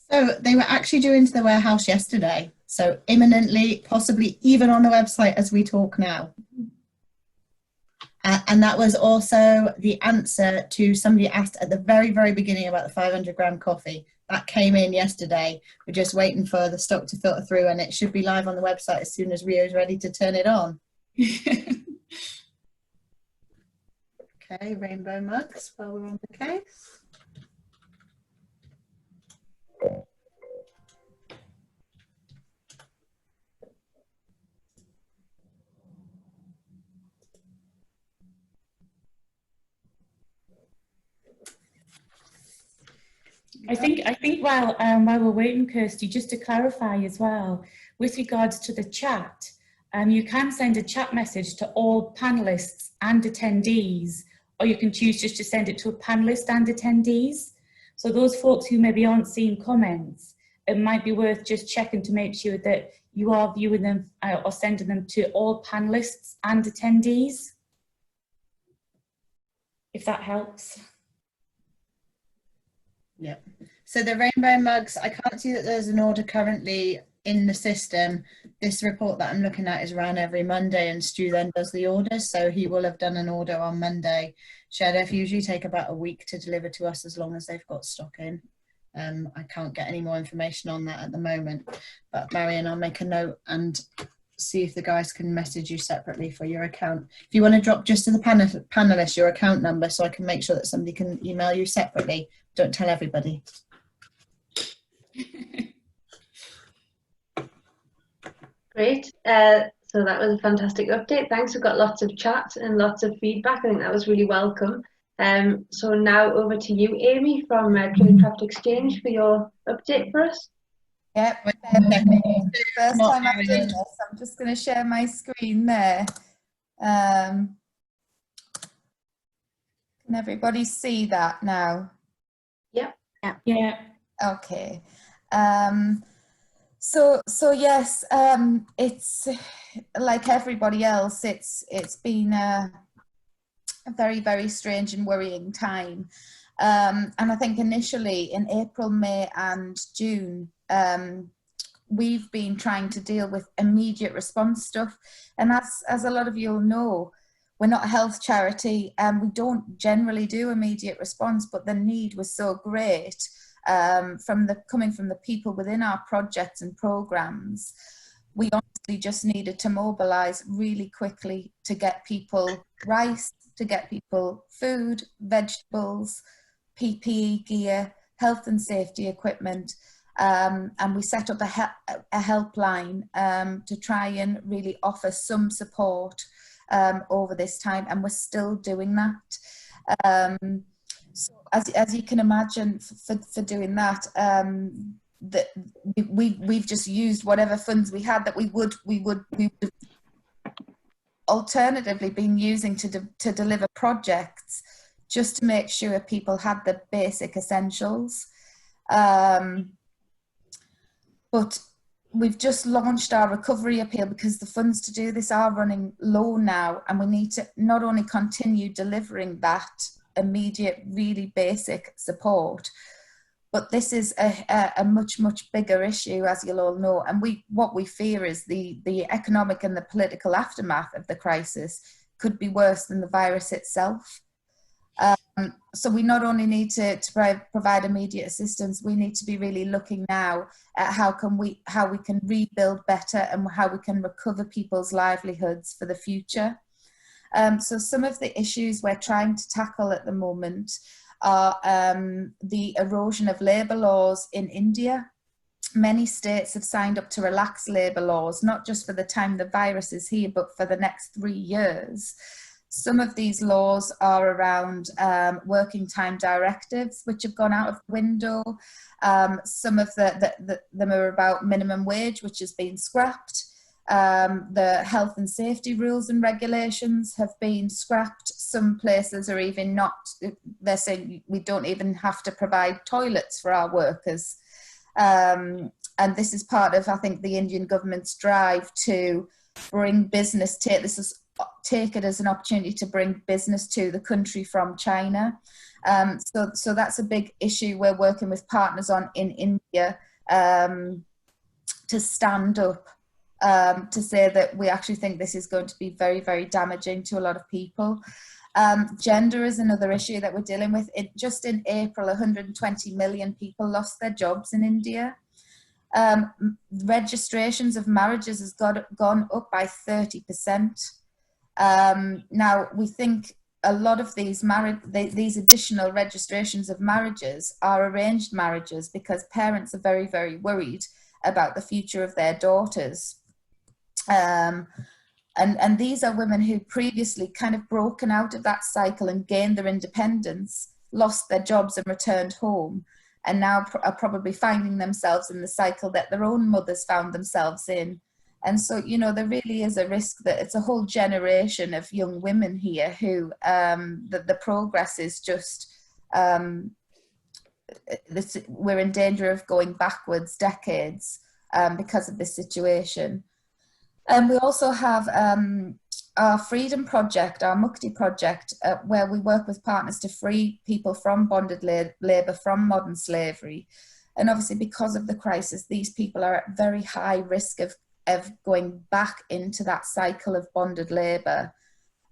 So they were actually due into the warehouse yesterday. So imminently, possibly even on the website as we talk now. And that was also the answer to somebody asked at the very, very beginning about the 500-gram coffee. That came in yesterday. We're just waiting for the stock to filter through, and it should be live on the website as soon as Rio's ready to turn it on. Okay, rainbow mugs while we're on the case. I think while we're waiting, Kirsty, just to clarify as well, with regards to the chat, you can send a chat message to all panelists and attendees, or you can choose just to send it to a panelist and attendees. So those folks who maybe aren't seeing comments, it might be worth just checking to make sure that you are viewing them or sending them to all panelists and attendees, if that helps. Yep. So the rainbow mugs, I can't see that there's an order currently in the system. This report that I'm looking at is around every Monday, and Stu then does the order, so he will have done an order on Monday. Sheriff usually take about a week to deliver to us as long as they've got stock in. I can't get any more information on that at the moment, but Marion, I'll make a note and see if the guys can message you separately for your account. If you want to drop just to the panelist your account number, so I can make sure that somebody can email you separately. Don't tell everybody. Great. So that was a fantastic update. Thanks. We've got lots of chat and lots of feedback. I think that was really welcome. So now over to you, Amy, from Traidcraft Exchange, for your update for us. Yep. First time I've done this. I'm just going to share my screen there. Can everybody see that now? Yeah. Okay. So yes, it's like everybody else. It's been a very, very strange and worrying time. And I think initially in April, May and June, we've been trying to deal with immediate response stuff. And as a lot of you will know, we're not a health charity and we don't generally do immediate response, but the need was so great coming from the people within our projects and programs. We honestly just needed to mobilize really quickly to get people rice, to get people food, vegetables, PPE gear, health and safety equipment. And we set up a helpline to try and really offer some support over this time, and we're still doing that. So as you can imagine, for doing that, that we've just used whatever funds we had that we would alternatively been using to deliver projects, just to make sure people had the basic essentials. But we've just launched our recovery appeal because the funds to do this are running low now, and we need to not only continue delivering that immediate, really basic support, but this is a much bigger issue, as you'll all know. And what we fear is the economic and the political aftermath of the crisis could be worse than the virus itself. So we not only need to provide immediate assistance, we need to be really looking now at how we can rebuild better and how we can recover people's livelihoods for the future. So some of the issues we're trying to tackle at the moment are the erosion of labour laws in India. Many states have signed up to relax labour laws, not just for the time the virus is here, but for the next 3 years. Some of these laws are around working time directives, which have gone out of the window. Some of them are about minimum wage, which has been scrapped. The health and safety rules and regulations have been scrapped. Some places are even not, they're saying we don't even have to provide toilets for our workers. And this is part of, I think, the Indian government's drive to bring business, take it as an opportunity to bring business to the country from China. So that's a big issue we're working with partners on in India to stand up, to say that we actually think this is going to be very, very damaging to a lot of people. Gender is another issue that we're dealing with. Just in April, 120 million people lost their jobs in India. Registrations of marriages has gone up by 30%. Now, we think a lot of these additional registrations of marriages are arranged marriages because parents are very, very worried about the future of their daughters. And these are women who previously kind of broken out of that cycle and gained their independence, lost their jobs and returned home, and now are probably finding themselves in the cycle that their own mothers found themselves in. And so, you know, there really is a risk that it's a whole generation of young women here who the progress is just, we're in danger of going backwards decades because of this situation. And we also have our Freedom Project, our Mukti project, where we work with partners to free people from bonded labour, from modern slavery. And obviously, because of the crisis, these people are at very high risk of going back into that cycle of bonded labour.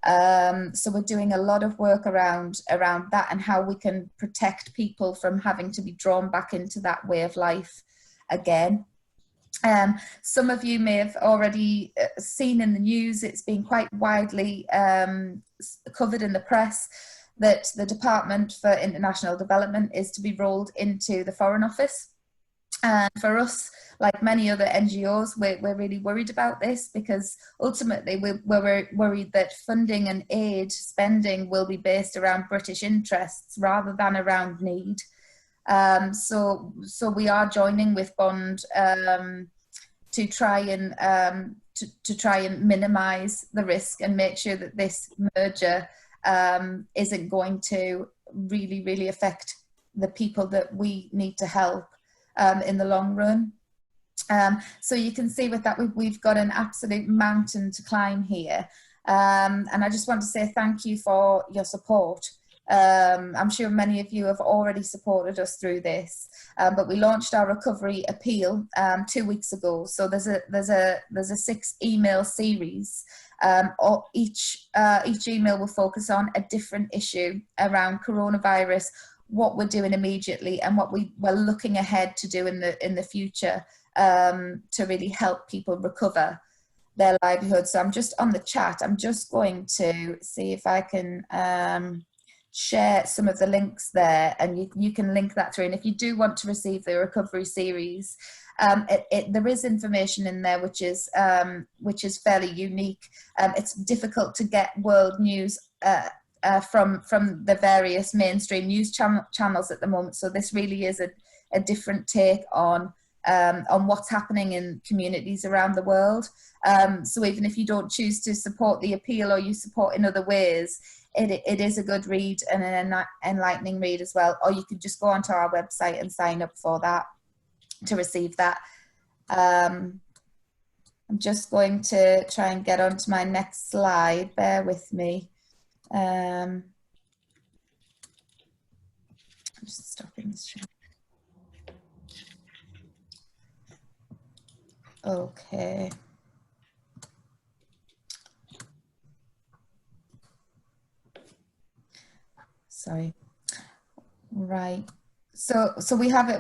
So we're doing a lot of work around that and how we can protect people from having to be drawn back into that way of life again. Some of you may have already seen in the news, it's been quite widely covered in the press, that the Department for International Development is to be rolled into the Foreign Office. And for us, like many other NGOs, we're really worried about this because ultimately we're worried that funding and aid spending will be based around British interests rather than around need. So we are joining with Bond to try and minimise the risk and make sure that this merger isn't going to really affect the people that we need to help in the long run. So you can see with that we've got an absolute mountain to climb here, and I just want to say thank you for your support. I'm sure many of you have already supported us through this, but we launched our recovery appeal 2 weeks ago. So there's a 6-email series. Each email will focus on a different issue around coronavirus, what we're doing immediately, and what we're looking ahead to do in the future to really help people recover their livelihood. So I'm just on the chat. I'm just going to see if I can share some of the links there, and you can link that through. And if you do want to receive the recovery series, there is information in there which is fairly unique. It's difficult to get world news from the various mainstream news channels at the moment. So this really is a different take on what's happening in communities around the world. So even if you don't choose to support the appeal, or you support in other ways, it is a good read and an enlightening read as well. Or you could just go onto our website and sign up for that to receive that. I'm just going to try and get onto my next slide. Bear with me. I'm just stopping this share. Okay. Sorry. Right. So we have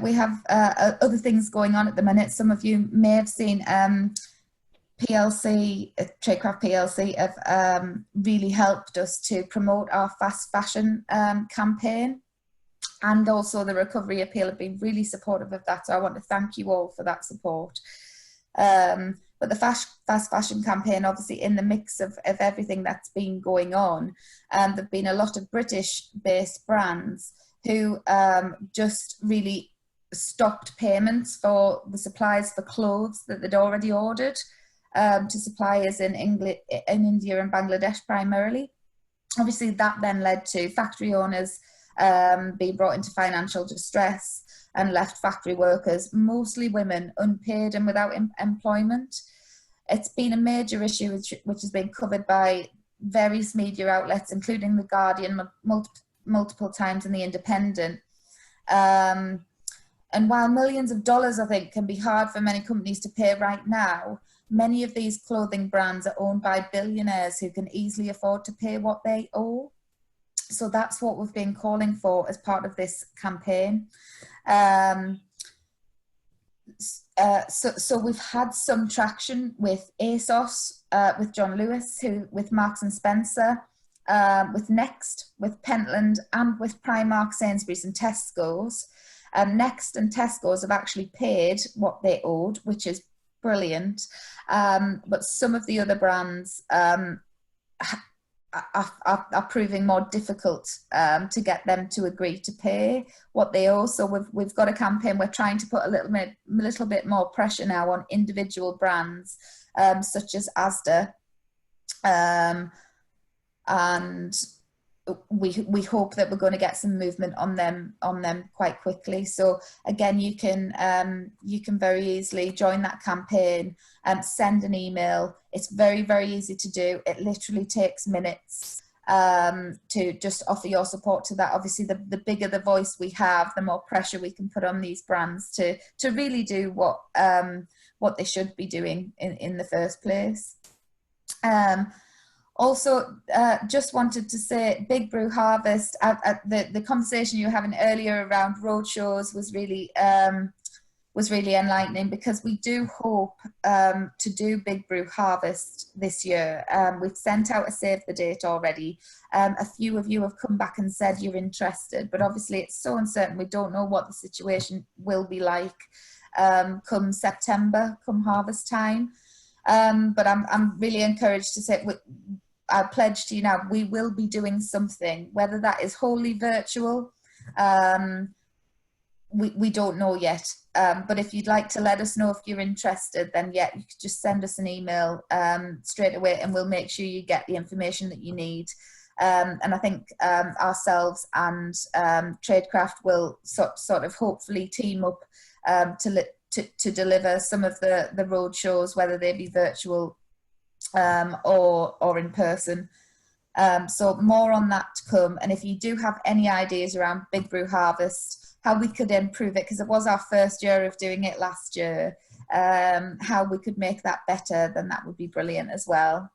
other things going on at the minute. Some of you may have seen PLC, Traidcraft PLC have really helped us to promote our fast fashion campaign, and also the Recovery Appeal have been really supportive of that. So I want to thank you all for that support. But the fast fashion campaign, obviously in the mix of everything that's been going on, there've been a lot of British-based brands who just really stopped payments for the supplies for clothes that they'd already ordered to suppliers in India and Bangladesh primarily. Obviously that then led to factory owners being brought into financial distress and left factory workers, mostly women, unpaid and without employment. It's been a major issue which has been covered by various media outlets, including The Guardian multiple times and The Independent. And while millions of dollars, I think, can be hard for many companies to pay right now, many of these clothing brands are owned by billionaires who can easily afford to pay what they owe. So that's what we've been calling for as part of this campaign. So we've had some traction with ASOS, with John Lewis, with Marks and Spencer, with Next, with Pentland, and with Primark, Sainsbury's and Tesco's. Next and Tesco's have actually paid what they owed, which is brilliant. But some of the other brands are proving more difficult to get them to agree to pay what they owe. So we've got a campaign. We're trying to put a little bit more pressure now on individual brands such as Asda, and we hope that we're going to get some movement on them quite quickly. So again, you can very easily join that campaign and send an email. It's very, very easy to do. It literally takes minutes to just offer your support to that. Obviously, the bigger the voice we have, the more pressure we can put on these brands to really do what they should be doing in the first place. Also, just wanted to say, Big Brew Harvest, the conversation you were having earlier around roadshows was really enlightening, because we do hope to do Big Brew Harvest this year. We've sent out a save the date already. A few of you have come back and said you're interested, but obviously it's so uncertain. We don't know what the situation will be like come September, come harvest time. But I'm really encouraged to say, I pledge to you now, we will be doing something, whether that is wholly virtual. We don't know yet, but if you'd like to let us know if you're interested, then yeah, you could just send us an email straight away, and we'll make sure you get the information that you need. And I think ourselves and Traidcraft will sort of hopefully team up to deliver some of the road shows, whether they be virtual or in person. So more on that to come. And if you do have any ideas around Big Brew Harvest, how we could improve it, because it was our first year of doing it last year, how we could make that better, then that would be brilliant as well.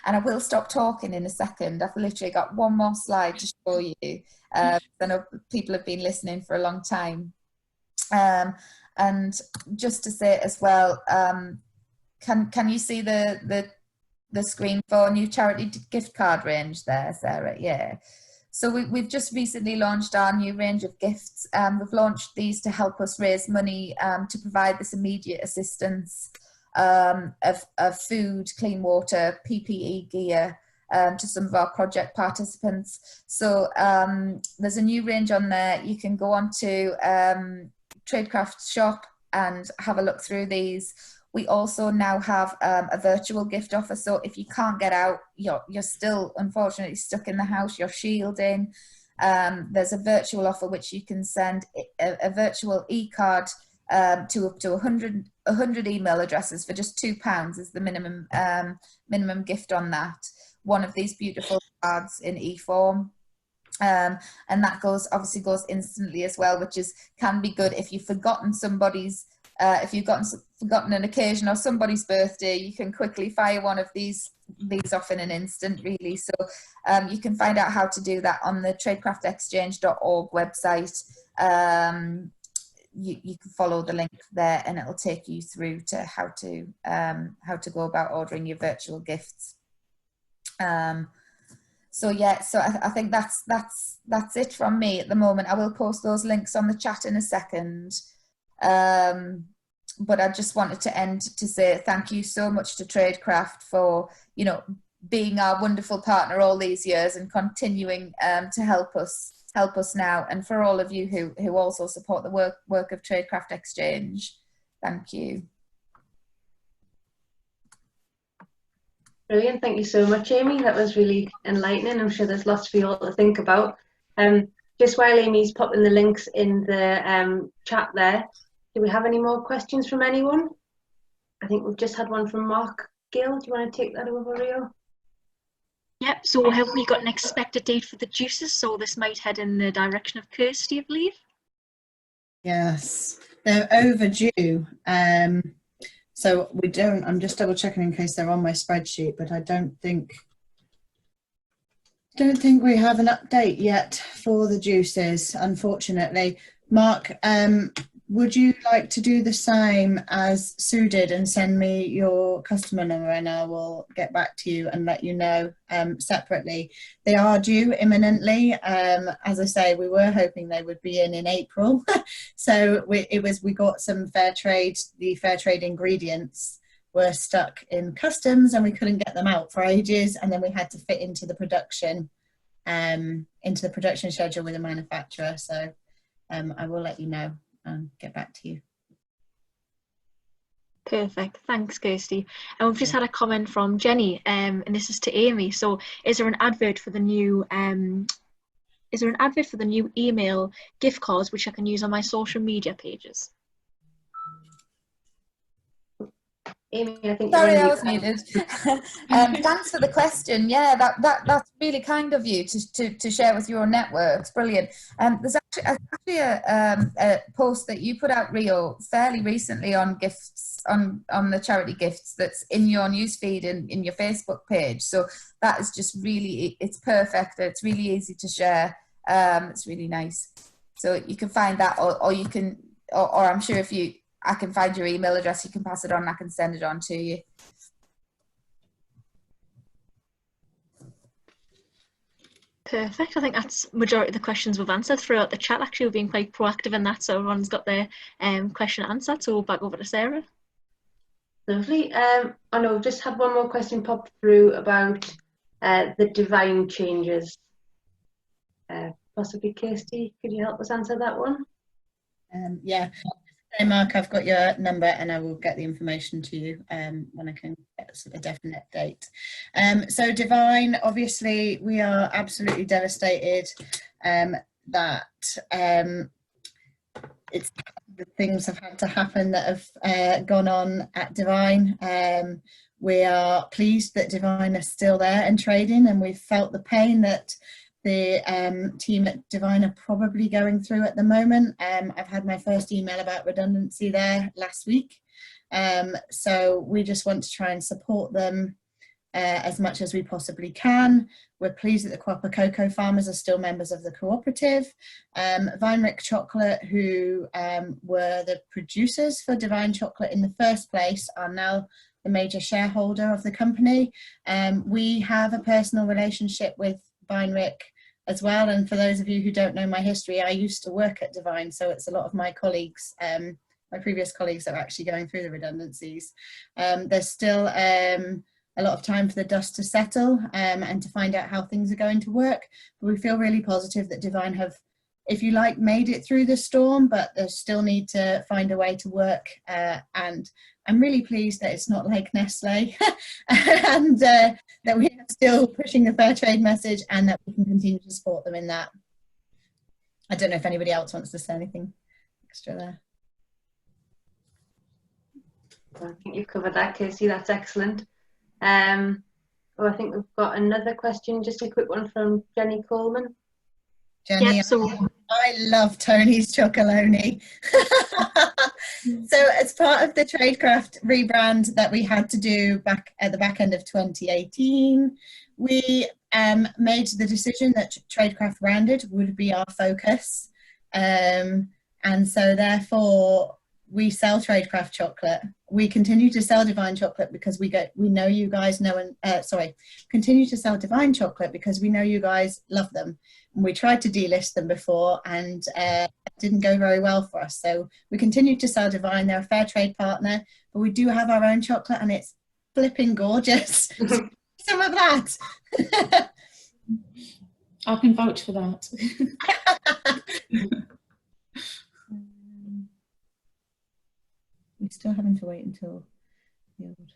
And I will stop talking in a second. I've literally got one more slide to show you. I know people have been listening for a long time. And just to say as well, can you see the screen for new charity gift card range there, Sarah? Yeah. So we've just recently launched our new range of gifts. We've launched these to help us raise money to provide this immediate assistance of food, clean water, PPE gear, to some of our project participants. So there's a new range on there. You can go on to Traidcraft shop and have a look through these. We also now have a virtual gift offer. So if you can't get out, you're still unfortunately stuck in the house, you're shielding. There's a virtual offer which you can send a virtual e-card to up to 100 email addresses for just £2 is the minimum gift on that. One of these beautiful cards in e-form. And that obviously goes instantly as well, which can be good if you've forgotten somebody's, if you've forgotten an occasion or somebody's birthday, you can quickly fire one of these off in an instant, really. So you can find out how to do that on the traidcraftexchange.org website. You can follow the link there, and it'll take you through to how to go about ordering your virtual gifts. So yeah, so I think that's it from me at the moment. I will post those links on the chat in a second. But I just wanted to end to say thank you so much to Traidcraft for, you know, being our wonderful partner all these years and continuing to help us now, and for all of you who also support the work of Traidcraft Exchange. Thank you. Brilliant, thank you so much, Amy. That was really enlightening. I'm sure there's lots for you all to think about. Just while Amy's popping the links in the chat there, do we have any more questions from anyone? I think we've just had one from Mark Gill. Do you want to take that over, Rio? Yep, so have we got an expected date for the juices? So this might head in the direction of Kirsty, I believe. Yes, they're overdue. So we don't, I'm just double checking in case they're on my spreadsheet, but I don't think we have an update yet for the juices, unfortunately. Mark, would you like to do the same as Sue did and send me your customer number, and I will get back to you and let you know separately. They are due imminently. As I say, we were hoping they would be in April. So we got some the fair trade ingredients were stuck in customs and we couldn't get them out for ages, and then we had to fit into the production schedule with the manufacturer. So I will let you know and get back to you. Perfect, thanks Kirsty. And we've just had a comment from Jenny, and this is to Amy. So is there an advert for the new email gift cards which I can use on my social media pages? Amy, I think sorry, I was muted. Thanks for the question. Yeah, that's really kind of you to share with your networks. Brilliant. There's actually a post that you put out, Rio, fairly recently on gifts, on the charity gifts, that's in your newsfeed in your Facebook page. So that is just really, it's perfect. It's really easy to share. It's really nice. So you can find that, or you can, or I'm sure if I can find your email address, you can pass it on and I can send it on to you. Perfect. I think that's majority of the questions we've answered throughout the chat. Actually, we've been quite proactive in that, so everyone's got their question answered. So back over to Sarah. Lovely. I know we've just had one more question pop through about the Divine changes. Possibly Kirsty, could you help us answer that one? Yeah. Hey Mark, I've got your number and I will get the information to you when I can get a definite date. So Divine, obviously we are absolutely devastated that it's the things have had to happen that have gone on at Divine. We are pleased that Divine are still there and trading, and we've felt the pain that the team at Divine are probably going through at the moment. I've had my first email about redundancy there last week. So we just want to try and support them as much as we possibly can. We're pleased that the Copper Cocoa farmers are still members of the cooperative. Vinerick Chocolate, who were the producers for Divine Chocolate in the first place, are now the major shareholder of the company. We have a personal relationship with Vinerick as well, and for those of you who don't know my history, I used to work at Divine, so it's a lot of my colleagues, my previous colleagues, that are actually going through the redundancies. There's still a lot of time for the dust to settle and to find out how things are going to work. But we feel really positive that Divine have, if you like, made it through the storm, but they still need to find a way to work. And I'm really pleased that it's not like Nestle and that we are still pushing the fair trade message and that we can continue to support them in that. I don't know if anybody else wants to say anything extra there. I think you've covered that, Casey. That's excellent. I think we've got another question, just a quick one from Jenny Coleman. Jenny, Yep, so I love Tony's Chocolonely. So as part of the Traidcraft rebrand that we had to do back at the back end of 2018, we made the decision that Traidcraft Rounded would be our focus. And so therefore we sell Traidcraft chocolate. We continue to sell Divine chocolate because we know you guys continue to sell Divine chocolate because we know you guys love them. And we tried to delist them before and it didn't go very well for us. So we continue to sell Divine. They're a fair trade partner, but we do have our own chocolate and it's flipping gorgeous. Some of that. I can vouch for that. We're still having to wait until the old.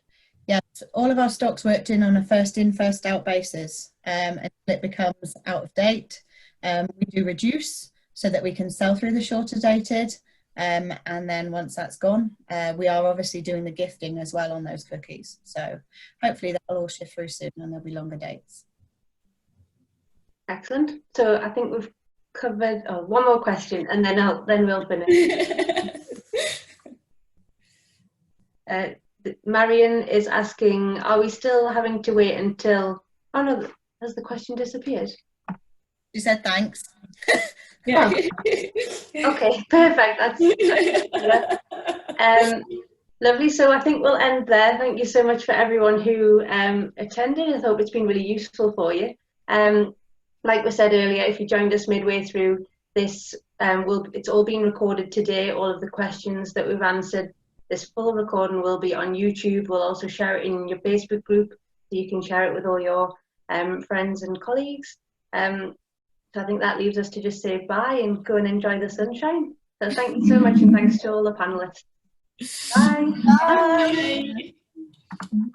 Yes, all of our stocks worked in on a first in, first out basis. Until it becomes out of date. We do reduce so that we can sell through the shorter dated. And then once that's gone, we are obviously doing the gifting as well on those cookies. So hopefully that'll all shift through soon and there'll be longer dates. Excellent. So I think we've covered one more question and then we'll finish. Marion is asking, are we still having to wait until, oh no, has the question disappeared? She said thanks. Yeah. Okay, perfect. That's lovely. So I think we'll end there. Thank you so much for everyone who attended. I hope it's been really useful for you. Like we said earlier, if you joined us midway through this, it's all been recorded today. All of the questions that we've answered, this full recording will be on YouTube. We'll also share it in your Facebook group, so you can share it with all your friends and colleagues. So I think that leaves us to just say bye and go and enjoy the sunshine. So thank you so much and thanks to all the panelists. Bye. Bye. Bye.